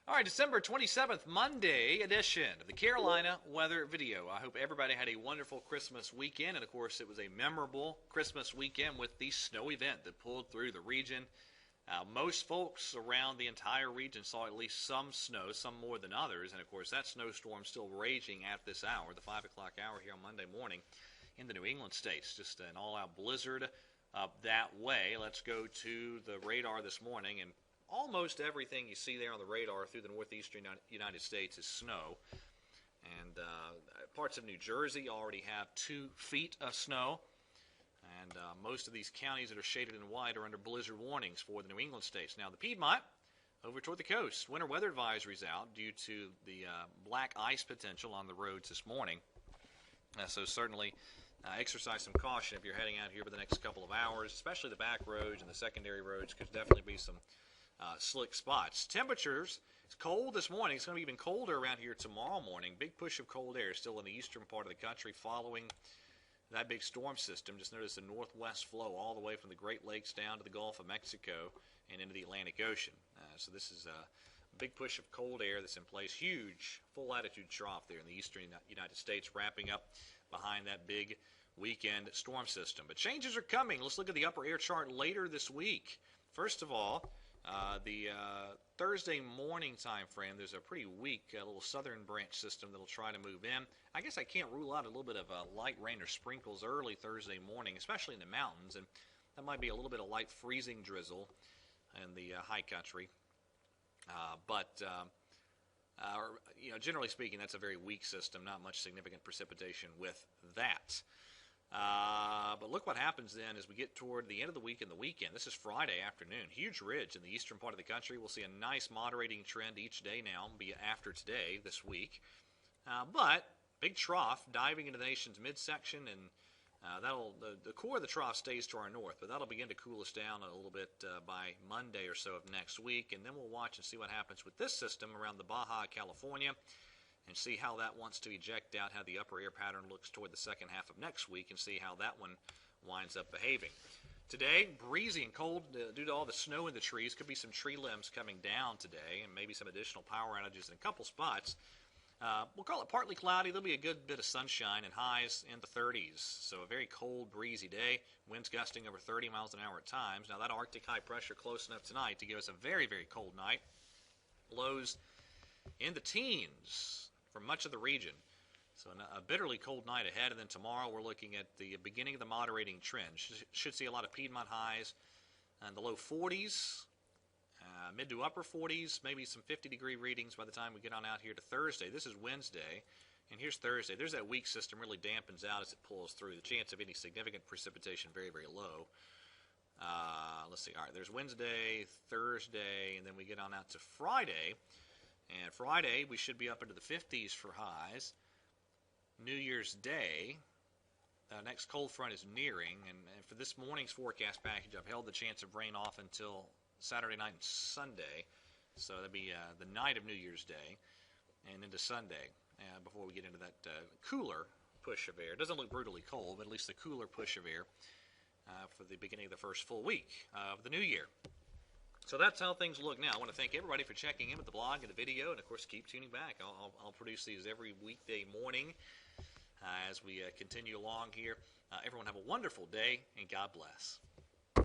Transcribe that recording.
All right, December 27th, Monday edition of the Carolina Weather Video. I hope everybody had a wonderful Christmas weekend, and of course it was a memorable Christmas weekend with the snow event that pulled through the region. Most folks around the entire region saw at least some snow, some more than others, and of course that snowstorm still raging at this hour, the 5 o'clock hour here on Monday morning in the New England states. Just an all-out blizzard up that way. Let's go to the radar this morning, and almost everything you see there on the radar through the northeastern United States is snow. And parts of New Jersey already have 2 feet of snow. And most of these counties that are shaded in white are under blizzard warnings for the New England states. Now, the Piedmont, over toward the coast, winter weather advisories out due to the black ice potential on the roads this morning. So certainly exercise some caution if you're heading out here for the next couple of hours, especially the back roads and the secondary roads. Could definitely be some slick spots. Temperatures, it's cold this morning. It's going to be even colder around here tomorrow morning. Big push of cold air still in the eastern part of the country following that big storm system. Just notice the northwest flow all the way from the Great Lakes down to the Gulf of Mexico and into the Atlantic Ocean. So this is a big push of cold air that's in place. Huge full latitude trough there in the eastern United States, wrapping up behind that big weekend storm system. But changes are coming. Let's look at the upper air chart later this week. First of all, the Thursday morning time frame, there's a pretty weak little southern branch system that'll try to move in. I guess I can't rule out a little bit of light rain or sprinkles early Thursday morning, especially in the mountains, and that might be a little bit of light freezing drizzle in the high country. Generally speaking, that's a very weak system, not much significant precipitation with that. But look what happens then as we get toward the end of the week and the weekend. This is Friday afternoon. Huge ridge in the eastern part of the country. We'll see a nice moderating trend each day now, be after today, this week. But big trough diving into the nation's midsection, and the core of the trough stays to our north, but that'll begin to cool us down a little bit by Monday or so of next week, and then we'll watch and see what happens with this system around the Baja California, and see how that wants to eject out, how the upper air pattern looks toward the second half of next week, and see how that one winds up behaving. Today, breezy and cold due to all the snow in the trees. Could be some tree limbs coming down today, and maybe some additional power outages in a couple spots. We'll call it partly cloudy. There'll be a good bit of sunshine and highs in the 30s. So a very cold, breezy day. Winds gusting over 30 miles an hour at times. Now that Arctic high pressure close enough tonight to give us a very, very cold night. Lows in the teens for much of the region. So a bitterly cold night ahead, and then tomorrow we're looking at the beginning of the moderating trend. Should see a lot of Piedmont highs in the low 40s, mid to upper 40s, maybe some 50-degree readings by the time we get on out here to Thursday. This is Wednesday, and here's Thursday. There's that weak system really dampens out as it pulls through. The chance of any significant precipitation very, very low. Let's see. All right, there's Wednesday, Thursday, and then we get on out to Friday. And Friday, we should be up into the 50s for highs. New Year's Day, next cold front is nearing. And for this morning's forecast package, I've held the chance of rain off until Saturday night and Sunday. So that'd be the night of New Year's Day and into Sunday before we get into that cooler push of air. It doesn't look brutally cold, but at least the cooler push of air for the beginning of the first full week of the new year. So that's how things look now. I want to thank everybody for checking in with the blog and the video, and of course keep tuning back. I'll produce these every weekday morning as we continue along here. Everyone have a wonderful day, and God bless.